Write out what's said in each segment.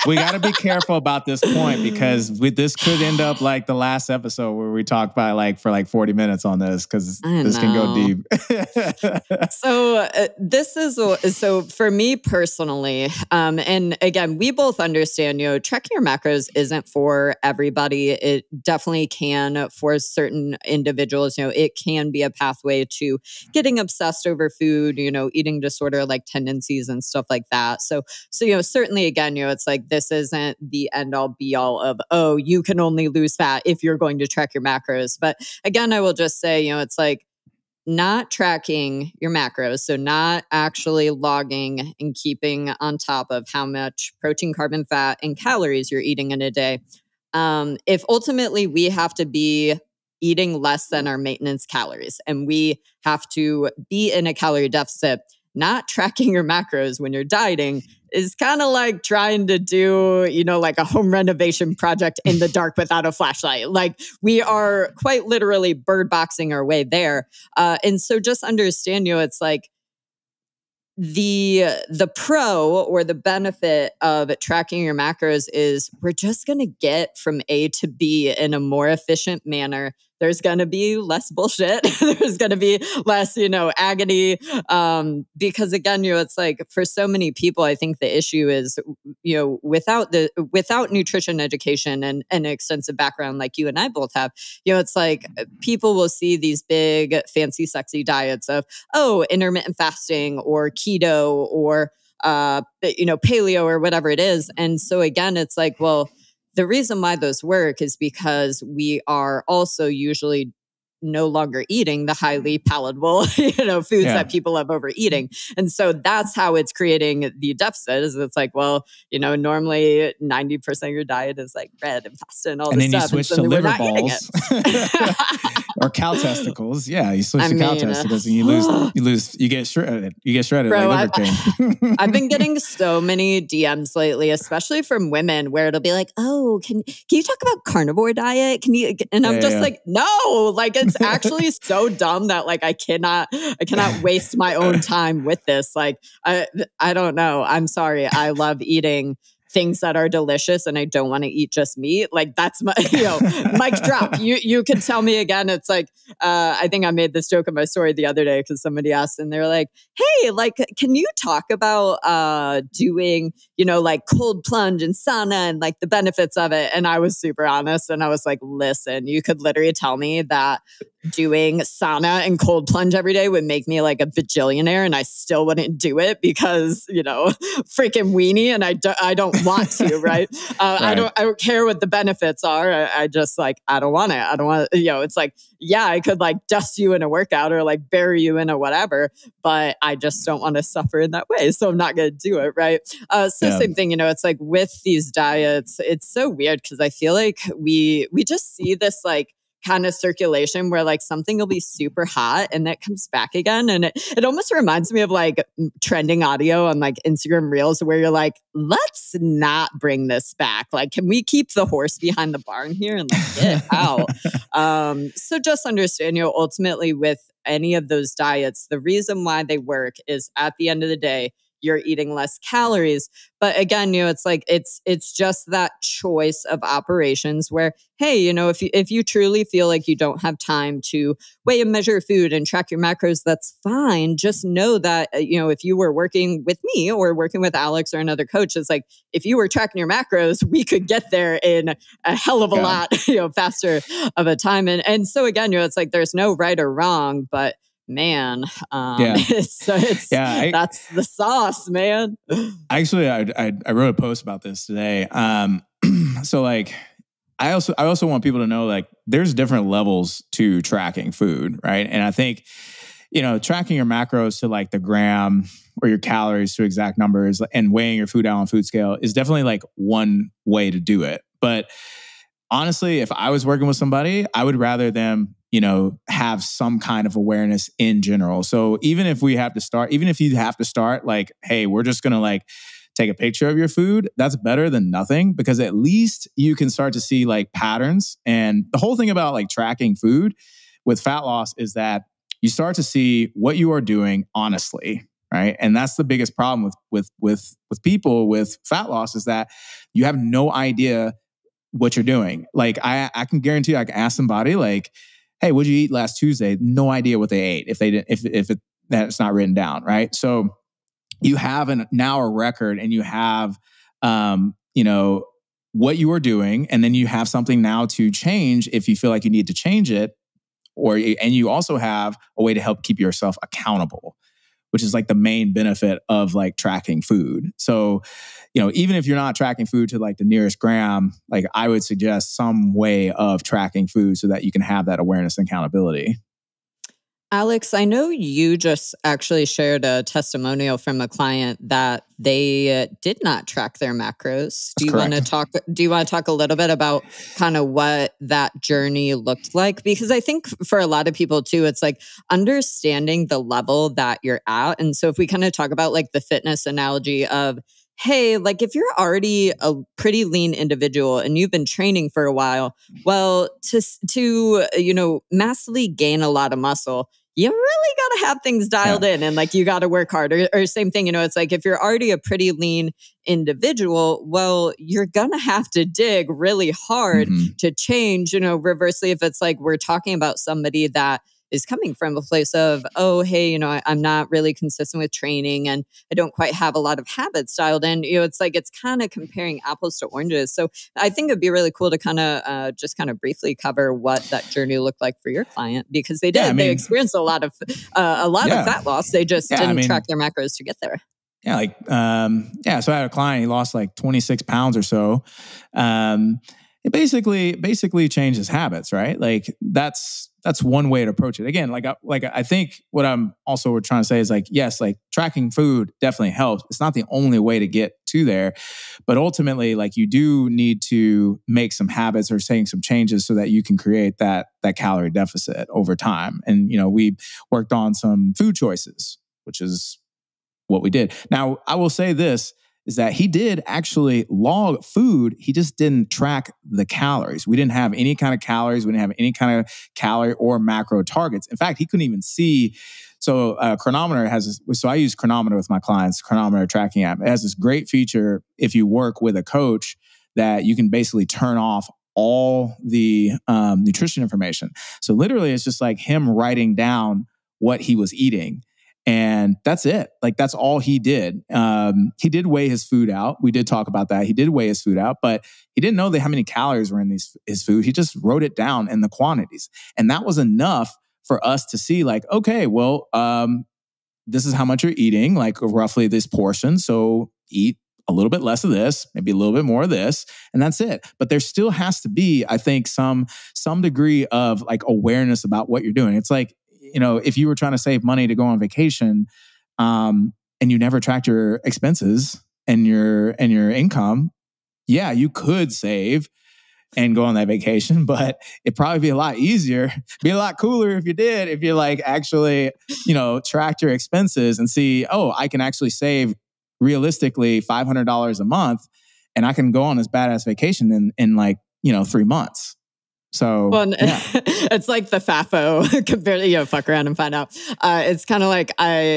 we got to be careful about this point because this could end up like the last episode where we talk about like for like 40 minutes on this because this can go deep. So for me personally, and again, we both understand, tracking your macros isn't for everybody. It definitely can for certain individuals. It can be a pathway to getting obsessed over food, eating disorder like tendencies and stuff like that. So certainly again, it's like this isn't the end all be all of, oh, you can only lose fat if you're going to track your macros. But again, I will just say, it's like not tracking your macros. So not actually logging and keeping on top of how much protein, carbon, fat, and calories you're eating in a day. If ultimately we have to be eating less than our maintenance calories and we have to be in a calorie deficit, not tracking your macros when you're dieting is kind of like trying to do, like a home renovation project in the dark without a flashlight. Like we are quite literally bird boxing our way there. And so just understand, it's like the pro or the benefit of tracking your macros is we're just going to get from A to B in a more efficient manner. There's going to be less bullshit. There's going to be less, agony. Because again, it's like for so many people, I think the issue is, without nutrition education and an extensive background like you and I both have, it's like people will see these big, fancy, sexy diets of, intermittent fasting or keto or, paleo or whatever it is. And so again, it's like, well, the reason why those work is because we are also usually no longer eating the highly palatable, foods that people love overeating. And so that's how it's creating the deficit is it's like, well, normally 90% of your diet is like bread and pasta and all this stuff. And then you switch to liver balls or cow testicles. Yeah. You switch to cow testicles and you get shredded. You get shredded. Bro, like liver cream. I've been getting so many DMs lately, especially from women where it'll be like, oh, can you talk about carnivore diet? Can you, and I'm just like, no, like it's actually so dumb that like I cannot waste my own time with this. Like I don't know. I'm sorry. I love eating things that are delicious and I don't want to eat just meat. Like that's my, mic drop. You can tell me again. It's like, I think I made this joke in my story the other day because somebody asked and they're like, hey, like, can you talk about doing, like cold plunge and sauna and like the benefits of it? And I was super honest and I was like, listen, you could literally tell me that doing sauna and cold plunge every day would make me like a bajillionaire and I still wouldn't do it because, freaking weenie and I don't want to, right? I don't care what the benefits are. I just like, I don't want it. I don't want, it's like, yeah, I could like dust you in a workout or like bury you in a whatever, but I just don't want to suffer in that way. So I'm not going to do it. Right. Same thing, it's like with these diets, it's so weird because I feel like we just see this like kind of circulation where like something will be super hot and that comes back again. And it almost reminds me of like trending audio on like Instagram Reels where you're like, let's not bring this back. Like, can we keep the horse behind the barn here and like get out? So just understand, ultimately with any of those diets, the reason why they work is at the end of the day, you're eating less calories. But again, it's like, it's just that choice of operations where, hey, if you truly feel like you don't have time to weigh and measure food and track your macros, that's fine. Just know that, if you were working with me or working with Alex or another coach, it's like, if you were tracking your macros, we could get there in a hell of a lot, faster of a time. And so again, it's like, there's no right or wrong, but man, that's the sauce, man. Actually, I wrote a post about this today. So like, I also want people to know like there's different levels to tracking food, right? And I think, tracking your macros to like the gram or your calories to exact numbers and weighing your food out on food scale is definitely like one way to do it. But honestly, if I was working with somebody, I would rather them have some kind of awareness in general. So even if you have to start like, hey, we're just going to like take a picture of your food, that's better than nothing because at least you can start to see like patterns. And the whole thing about like tracking food with fat loss is that you start to see what you are doing honestly, right? And that's the biggest problem with people with fat loss is that you have no idea what you're doing. Like I can guarantee you, I can ask somebody like, hey, what'd you eat last Tuesday? No idea what they ate if they didn't, if that's not written down, right? So you have now a record, and you have, what you are doing, and then you have something now to change if you feel like you need to change it, and you also have a way to help keep yourself accountable, which is like the main benefit of like tracking food. So, even if you're not tracking food to like the nearest gram, like I would suggest some way of tracking food so that you can have that awareness and accountability. Alex, I know you just actually shared a testimonial from a client that they did not track their macros. Do you want to talk a little bit about kind of what that journey looked like? Because I think for a lot of people too, it's like understanding the level that you're at. And so if we kind of talk about like the fitness analogy of, hey, like if you're already a pretty lean individual and you've been training for a while, well, to massively gain a lot of muscle, you really got to have things dialed in, and like you got to work hard. Or same thing, it's like if you're already a pretty lean individual, well, you're going to have to dig really hard to change, reversely, if it's like we're talking about somebody that is coming from a place of, oh, hey, I'm not really consistent with training and I don't quite have a lot of habits dialed in. It's like it's kind of comparing apples to oranges. So I think it'd be really cool to kind of just kind of briefly cover what that journy looked like for your client, because they did. They experienced a lot of fat loss. They just didn't track their macros to get there. Yeah, so I had a client, he lost like 26 pounds or so. It basically changed his habits, right? Like that's one way to approach it. Again, I think what we're trying to say is like, yes, like tracking food definitely helps. It's not the only way to get to there, but ultimately, like you do need to make some habits or saying some changes so that you can create that calorie deficit over time. And we worked on some food choices, which is what we did. Now, I will say this, is that he did actually log food. He just didn't track the calories. We didn't have any kind of calories. We didn't have any kind of calorie or macro targets. In fact, he couldn't even see. So Chronometer so I use Chronometer with my clients, Chronometer tracking app. It has this great feature if you work with a coach that you can basically turn off all the nutrition information. So literally it's just like him writing down what he was eating. And that's it. Like that's all he did. He did weigh his food out. We did talk about that. He did weigh his food out, but he didn't know how many calories were in his food. He just wrote it down in the quantities. And that was enough for us to see like, okay, well, this is how much you're eating, like roughly this portion. So eat a little bit less of this, maybe a little bit more of this, and that's it. But there still has to be, I think, some degree of like awareness about what you're doing. It's like, if you were trying to save money to go on vacation, and you never tracked your expenses and your income, yeah, you could save and go on that vacation, but it'd probably be a lot easier, be a lot cooler if you did, if you like actually, tracked your expenses and see, oh, I can actually save realistically $500 a month and I can go on this badass vacation in like, 3 months. So it's like the FAFO compared to, fuck around and find out. It's kind of like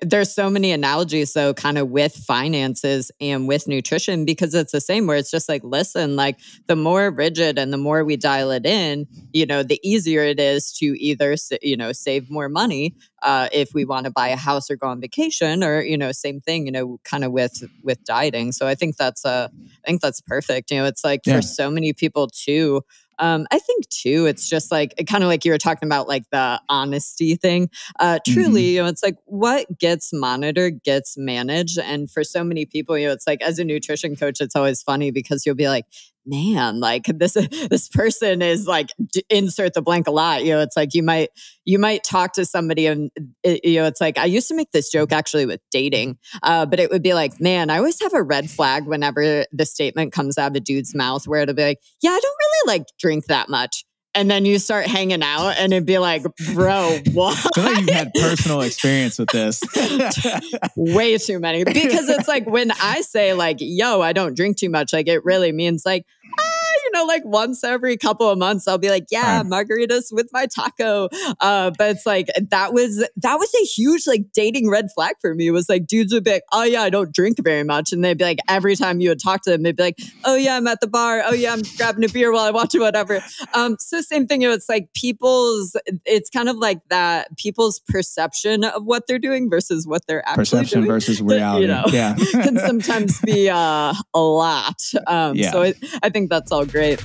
there's so many analogies, so kind of with finances and with nutrition, because it's the same where it's just like, listen, like the more rigid and the more we dial it in, the easier it is to either, save more money if we want to buy a house or go on vacation, or, same thing, kind of with dieting. So I think that's perfect. It's like for so many people too, I think too, it's just like kind of like you were talking about, like the honesty thing. Truly, it's like what gets monitored gets managed. And for so many people, it's like as a nutrition coach, it's always funny because you'll be like, man, like this person is like insert the blank a lot. It's like you might talk to somebody and it's like I used to make this joke actually with dating, but it would be like, man, I always have a red flag whenever the statement comes out of a dude's mouth where it'll be like, yeah, I don't really like drink that much. And then you start hanging out and it'd be like, bro, what? I feel like you've had personal experience with this. Way too many. Because it's like when I say like, yo, I don't drink too much, like it really means like, like once every couple of months, I'll be like, yeah, margaritas with my taco. But it's like, that was a huge like dating red flag for me. It was like, dudes would be like, oh yeah, I don't drink very much. And they'd be like, every time you would talk to them, they'd be like, oh yeah, I'm at the bar. Oh yeah, I'm grabbing a beer while I watch it, whatever. So same thing. It's like it's kind of like that, people's perception of what they're doing versus what they're actually perception doing. Versus reality. Can sometimes be a lot. So I think that's all great.